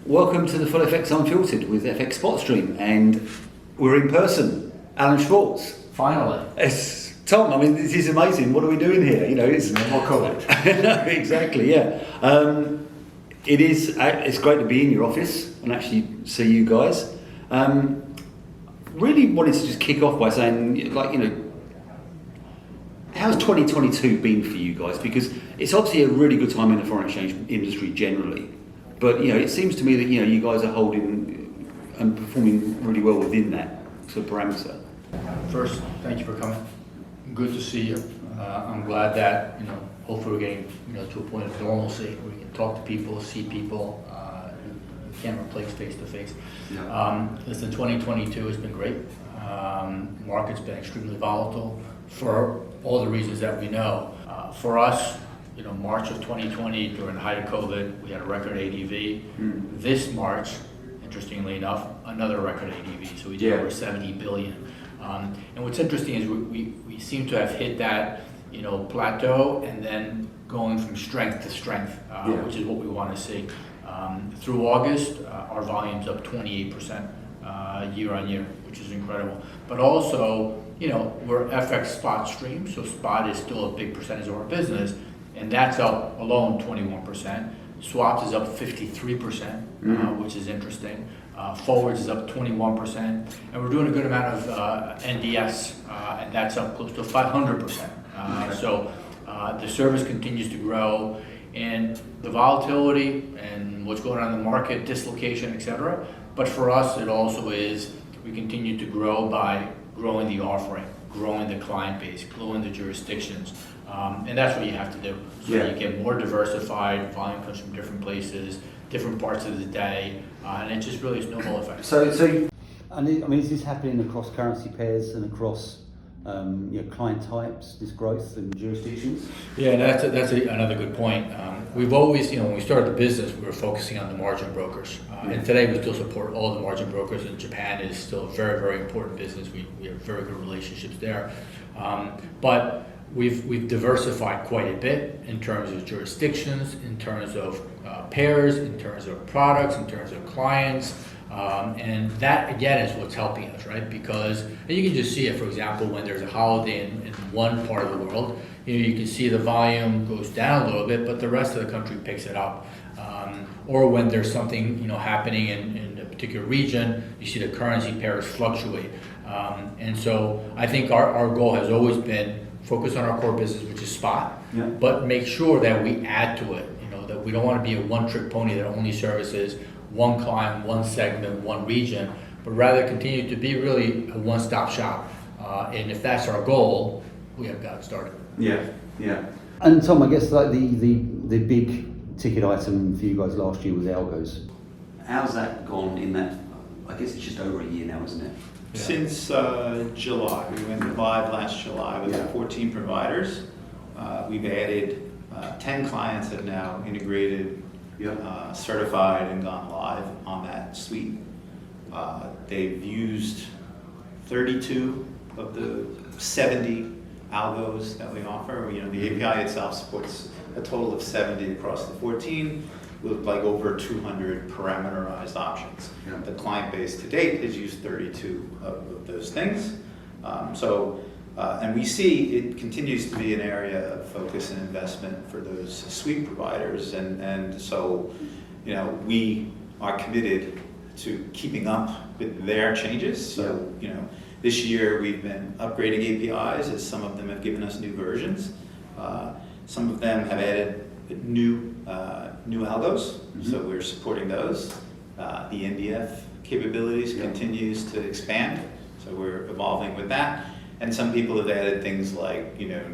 Welcome to the full FX Unfiltered with FXSpotStream, and we're in person. Alan Schwarz. Finally. It's Tom. I mean, this is amazing. What are we doing here? You know, it's more COVID. No, exactly. Yeah. It is. It's great to be in your office and actually see you guys. Really wanted to just kick off by saying, like, you know, how's 2022 been for you guys? Because it's obviously a really good time in the foreign exchange industry generally. But, you know, it seems to me that, you know, you guys are holding and performing really well within that sort of parameter. First, thank you for coming. Good to see you. I'm glad that, you know, hopefully we're getting, you know, to a point of normalcy where we can talk to people, see people. You can't replace face-to-face. Yeah. Listen, 2022 has been great. Market's been extremely volatile for all the reasons that we know. For us, you know, March of 2020, during the height of COVID, we had a record ADV. This March, interestingly enough, another record ADV. So we did over 70 billion. And what's interesting is we seem to have hit that, you know, plateau and then going from strength to strength, which is what we want to see. Through August, our volume's up 28% year on year, which is incredible. But also, you know, we're FX SpotStream, so spot is still a big percentage of our business, and that's up alone 21%. Swaps is up 53%, which is interesting. Forwards is up 21%, and we're doing a good amount of NDS, and that's up close to 500%. So the service continues to grow, and the volatility and what's going on in the market, dislocation, etc. But for us, it also is, we continue to grow by growing the offering, growing the client base, growing the jurisdictions. And that's what you have to do. So you get more diversified, volume comes from different places, different parts of the day, and it just really snowball effect. So, I mean, is this happening across currency pairs and across you know, client types, this growth and jurisdictions? Yeah, that's another good point. We've always, you know, when we started the business, we were focusing on the margin brokers. And today we still support all the margin brokers, and Japan is still a very, very important business. We have very good relationships there. But we've diversified quite a bit in terms of jurisdictions, in terms of pairs, in terms of products, in terms of clients. And that, again, is what's helping us, right? Because, and you can just see it, for example, when there's a holiday in one part of the world, you know, you can see the volume goes down a little bit, but the rest of the country picks it up. Or when there's something, you know, happening in a particular region, you see the currency pairs fluctuate. And so I think our goal has always been focus on our core business, which is spot, but make sure that we add to it, you know, that we don't want to be a one-trick pony that only services one client, one segment, one region, but rather continue to be really a one-stop shop. And if that's our goal, we have got it started. Yeah. And Tom, I guess like the big ticket item for you guys last year was algos. How's that gone in that, I guess it's just over a year now, isn't it? Yeah. Since July, we went live last July with 14 providers. We've added 10 clients have now integrated, certified, and gone live on that suite. They've used 32 of the 70 algos that we offer. You know, the API itself supports a total of 70 across the 14, with like over 200 parameterized options. The client base to date has used 32 of those things. And we see it continues to be an area of focus and investment for those suite providers. And so, you know, we are committed to keeping up with their changes. So, you know, this year we've been upgrading APIs as some of them have given us new versions. Some of them have added new algos, so we're supporting those. The NDF capabilities continues to expand, so we're evolving with that. And some people have added things like, you know,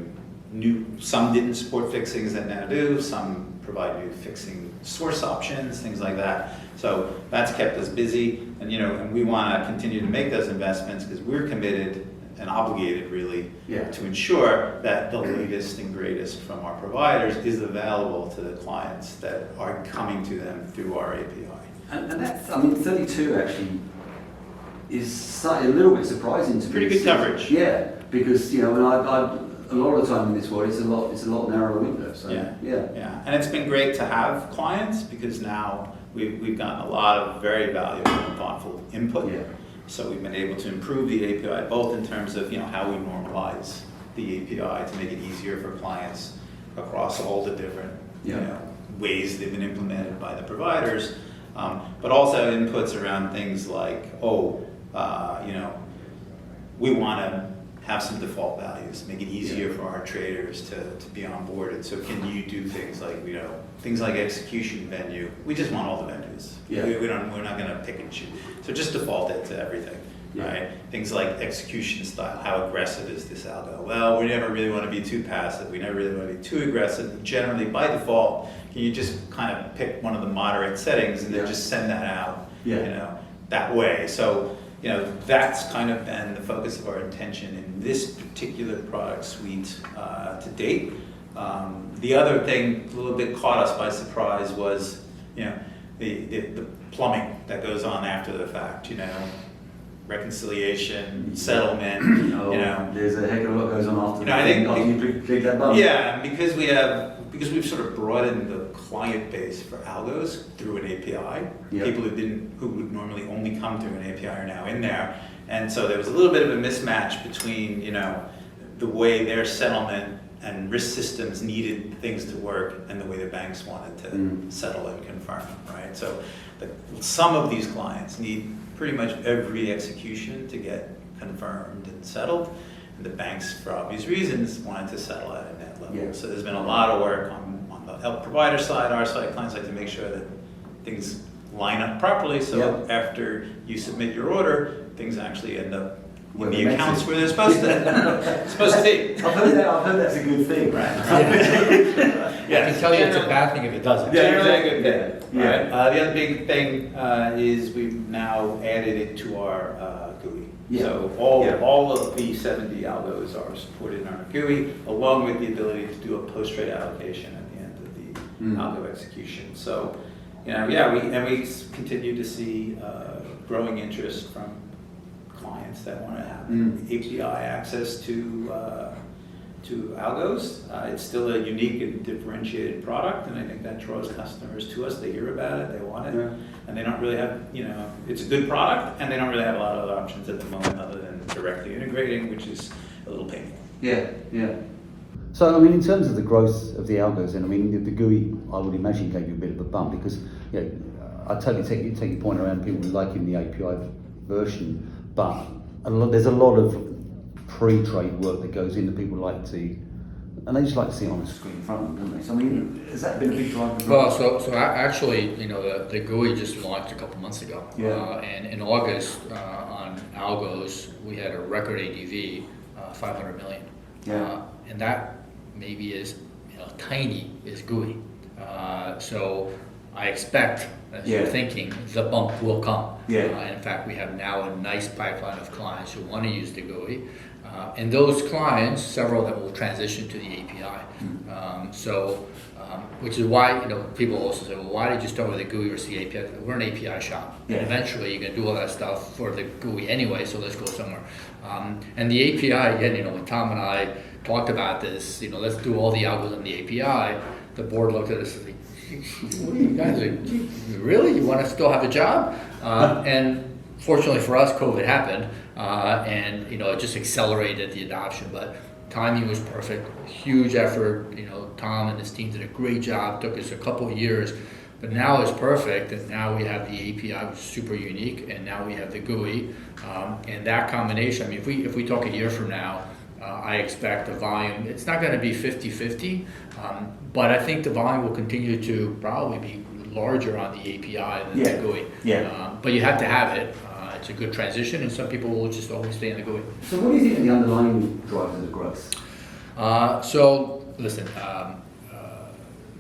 some didn't support fixings that now do, some provide new fixing source options, things like that. So that's kept us busy, and, you know, and we want to continue to make those investments because we're committed and obligated really to ensure that the latest and greatest from our providers is available to the clients that are coming to them through our API. And that's, I mean, 32 actually is a little bit surprising to me. Pretty good coverage. Yeah, because, you know, and a lot of the time in this world, it's a lot narrower window. So Yeah, and it's been great to have clients because now we've gotten a lot of very valuable and thoughtful input. Yeah. So we've been able to improve the API both in terms of how we normalize the API to make it easier for clients across all the different ways they've been implemented by the providers, but also inputs around things like we want to have some default values, make it easier for our traders to be onboarded. So can you do things like things like execution venue? We just want all the venues. Yeah. We're not going to pick and choose. So just default it to everything. Yeah. Right? Things like execution style. How aggressive is this algo? Well, we never really want to be too passive. We never really want to be too aggressive. Generally, by default, can you just kind of pick one of the moderate settings and then just send that out? That way. So that's kind of been the focus of our attention in this particular product suite to date. The other thing a little bit caught us by surprise was the plumbing that goes on after the fact. Reconciliation, settlement. There's a heck of a lot goes on after. I think after you click that button. Yeah, because we've sort of broadened the client base for algos through an API. Yep. People who would normally only come through an API are now in there, and so there was a little bit of a mismatch between the way their settlement and risk systems needed things to work and the way the banks wanted to settle and confirm. Right, so some of these clients need pretty much every execution to get confirmed and settled. And the banks, for obvious reasons, wanted to settle at a net level. Yeah. So there's been a lot of work on the help provider side, our side, clients like to make sure that things line up properly. So after you submit your order, things actually end up in the accounts where they're supposed to be. I've heard that's a good thing. Right. I can tell you it's a bad thing if it doesn't. Generally a good thing. Yeah. Right? The other big thing is we've now added it to our GUI. Yeah. So all of the 70 algos are supported in our GUI, along with the ability to do a post-trade allocation at the end of the algo execution. So, we continue to see growing interest from clients that want to have API access to algos. It's still a unique and differentiated product, and I think that draws customers to us. They hear about it, they want it, and they don't really have, it's a good product, and they don't really have a lot of other options at the moment other than directly integrating, which is a little painful. Yeah. So, I mean, in terms of the growth of the algos, and I mean, the GUI, I would imagine, gave you a bit of a bump because, I totally take your point around people liking the API version, but there's a lot of pre-trade work that goes into people like to, and they just like to see it on the screen in front of them, don't they? So, I mean, has that been a big driver? Well, so actually, the GUI just launched a couple months ago. And in August, on algos, we had a record ADV, 500 million. And that maybe is tiny is GUI. So I expect, as you're thinking, the bump will come. In fact, we have now a nice pipeline of clients who want to use the GUI. And those clients, several of them will transition to the API. Which is why people also say, well, why did you start with the GUI versus the API? We're an API shop. And eventually you're going to do all that stuff for the GUI anyway, so let's go somewhere. And the API, again, when Tom and I talked about this, let's do all the algos on the API, the board looked at us and said, what are you guys doing? Really? You want to still have a job? And fortunately for us, COVID happened, and it just accelerated the adoption. But timing was perfect, huge effort. Tom and his team did a great job. Took us a couple of years, but now it's perfect. And now we have the API, which is super unique, and now we have the GUI, and that combination. I mean, if we talk a year from now, I expect the volume. It's not going to be 50-50, but I think the volume will continue to probably be larger on the API than the GUI. But you have to have it. It's a good transition, and some people will just always stay in the GUI. So what do you think are the underlying drivers of growth? So listen,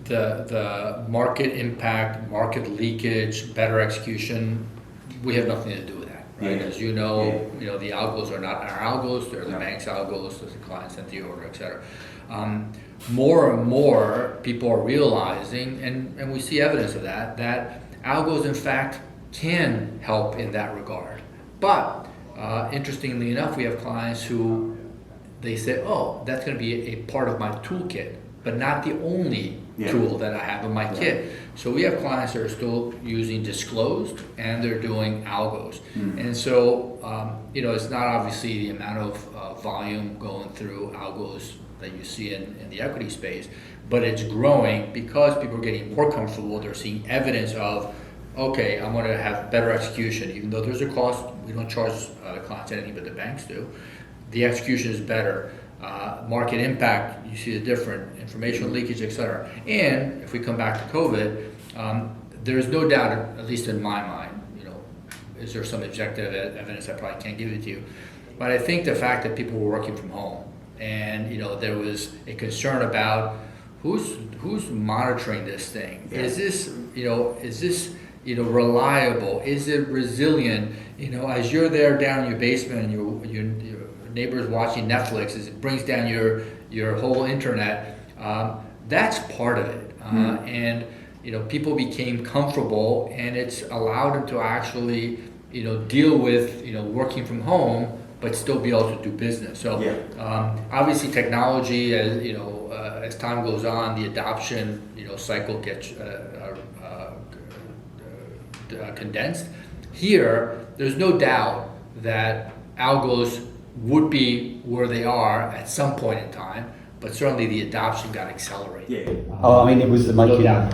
the market impact, market leakage, better execution, we have nothing to do with that. Right? As you know, the algos are not our algos; they're the bank's algos. There's the client sent the order, etc. More and more people are realizing, and we see evidence of that algos, in fact, can help in that regard. But interestingly enough, we have clients who they say, oh, that's going to be a part of my toolkit, but not the only tool that I have in my kit. So we have clients that are still using disclosed and they're doing algos. And so, it's not obviously the amount of volume going through algos that you see in the equity space, but it's growing because people are getting more comfortable. They're seeing evidence of, okay, I'm going to have better execution. Even though there's a cost, we don't charge the clients anything, but the banks do. The execution is better. Market impact, you see the different information leakage, etc. And if we come back to COVID, there's no doubt, at least in my mind, is there some objective evidence? I probably can't give it to you, but I think the fact that people were working from home and there was a concern about who's monitoring this thing. Is this reliable? Is it resilient? As you're there down in your basement and your neighbors watching Netflix, as it brings down your whole internet. That's part of it, and people became comfortable, and it's allowed them to actually deal with working from home, but still be able to do business. So obviously, technology, as time goes on, the adoption cycle gets condensed. Here, there's no doubt that algos would be where they are at some point in time, but certainly the adoption got accelerated. It was the making. Yeah.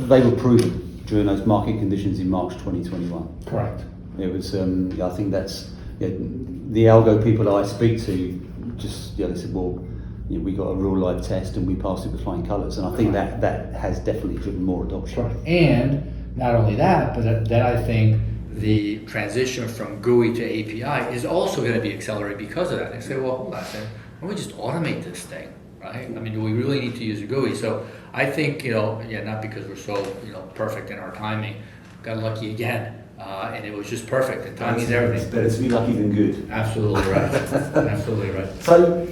They were proven during those market conditions in March 2021. Correct. It was. I think that's the algo people that I speak to. Just they said, well, we got a real live test and we passed it with flying colours, and I think that has definitely driven more adoption. Correct. And not only that, but then I think the transition from GUI to API is also going to be accelerated because of that. They say, well, hold on a second, why don't we just automate this thing, right? Do we really need to use a GUI? So I think, not because we're so, perfect in our timing, got lucky again, and it was just perfect. And timing is everything. It's better to be lucky than good. Absolutely right. Absolutely right. So,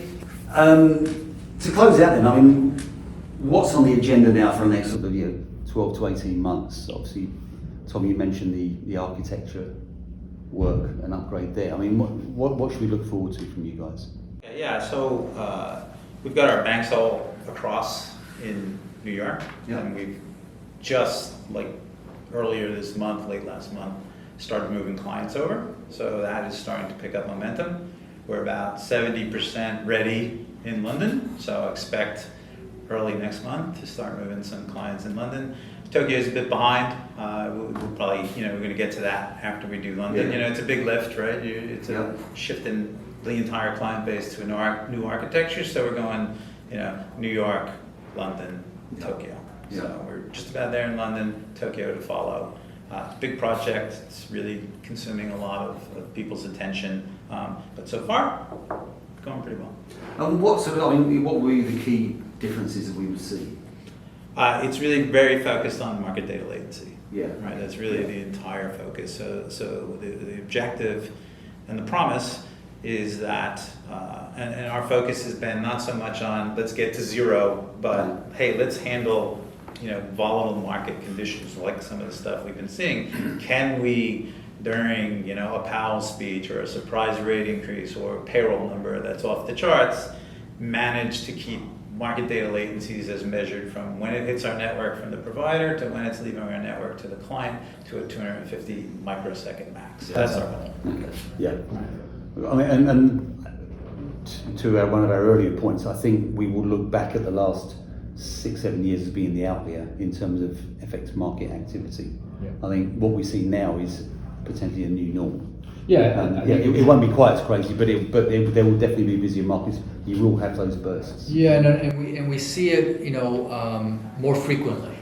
to close out then, what's on the agenda now for the next 12 to 18 months? Obviously, Tom, you mentioned the architecture work and upgrade there. What should we look forward to from you guys? So we've got our banks all across in New York, and we've just earlier this month, late last month, started moving clients over. So that is starting to pick up momentum. We're about 70% ready in London, so expect early next month to start moving some clients in London. Tokyo is a bit behind. We'll probably, we're going to get to that after we do London. It's a big lift, right? It's a shift in the entire client base to a new architecture. So we're going, New York, London, Tokyo. So we're just about there in London, Tokyo to follow. It's a big project. It's really consuming a lot of people's attention. But so far, going pretty well. What were the key differences that we would see? It's really very focused on market data latency. Right. That's really the entire focus. So the objective and the promise is that, and our focus has been not so much on let's get to zero, but hey, let's handle volatile market conditions like some of the stuff we've been seeing. Can we, during a Powell speech or a surprise rate increase or a payroll number that's off the charts, manage to keep market data latencies as measured from when it hits our network from the provider to when it's leaving our network to the client to a 250 microsecond max. That's our goal. And to one of our earlier points, I think we will look back at the last 6-7 years as being the outlier in terms of FX market activity. I think what we see now is potentially a new norm. It won't be quite as crazy, but there will definitely be busier markets. You will have those bursts. And we see it, more frequently.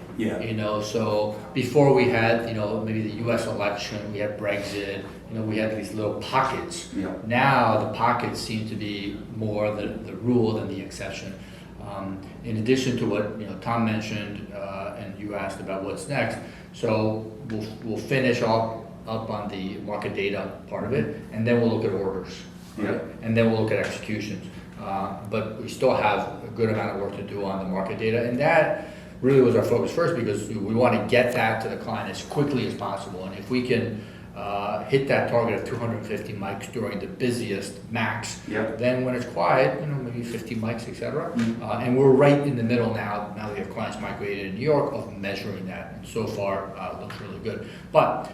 So before we had, maybe the U.S. election, we had Brexit, we had these little pockets. Now the pockets seem to be more the rule than the exception. In addition to what Tom mentioned, and you asked about what's next, so we'll finish up on the market data part of it, and then we'll look at orders, right? And then we'll look at executions. But we still have a good amount of work to do on the market data, and that really was our focus first because we want to get that to the client as quickly as possible. And if we can hit that target of 250 mics during the busiest max. Yeah. Then when it's quiet, maybe 50 mics, etc. And we're right in the middle now that we have clients migrated in New York of measuring that. And so far, it looks really good. But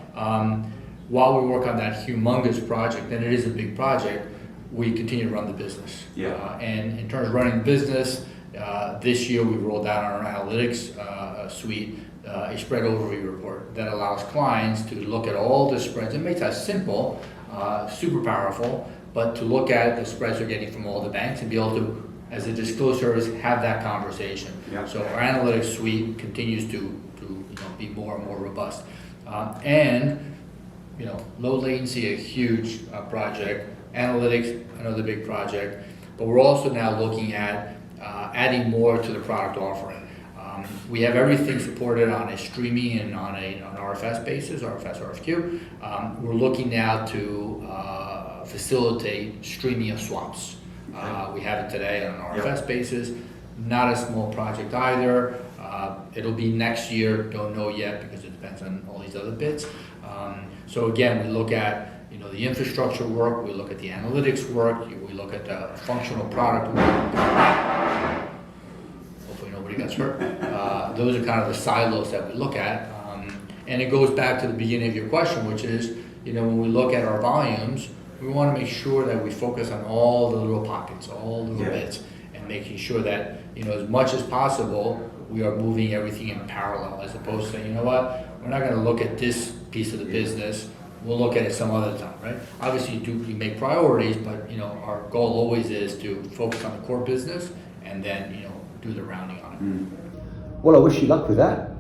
while we work on that humongous project, and it is a big project, we continue to run the business. Yeah. And in terms of running the business, this year we rolled out our analytics suite, a spread overview report that allows clients to look at all the spreads. It makes that simple, super powerful, but to look at the spreads they're getting from all the banks and be able to, as a disclosure service, have that conversation. Yeah. So our analytics suite continues to be more and more robust. And low latency, a huge project. Analytics, another big project. But we're also now looking at adding more to the product offering. We have everything supported on a streaming and on an RFS basis, RFS, RFQ. We're looking now to facilitate streaming of swaps. We have it today on an RFS basis. Not a small project either. It'll be next year, don't know yet because it depends on all these other bits. So again, we look at the infrastructure work, we look at the analytics work, we look at the functional product work. Hopefully nobody gets hurt. Those are kind of the silos that we look at. And it goes back to the beginning of your question, which is, when we look at our volumes, we want to make sure that we focus on all the little pockets, all the little bits, and making sure that, as much as possible, we are moving everything in parallel, as opposed to saying, we're not going to look at this piece of the business, we'll look at it some other time, right? Obviously, you make priorities, but our goal always is to focus on the core business and then do the rounding on it. Well, I wish you luck with that.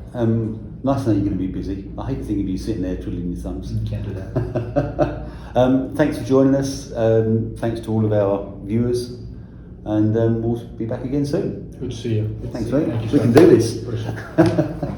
Nice to know you're going to be busy. I hate to think of you sitting there twiddling your thumbs. Can't do that. Thanks for joining us. Thanks to all of our viewers, and we'll be back again soon. Good to see you. Thanks, mate. Thank you, We sir. can do this. Appreciate it.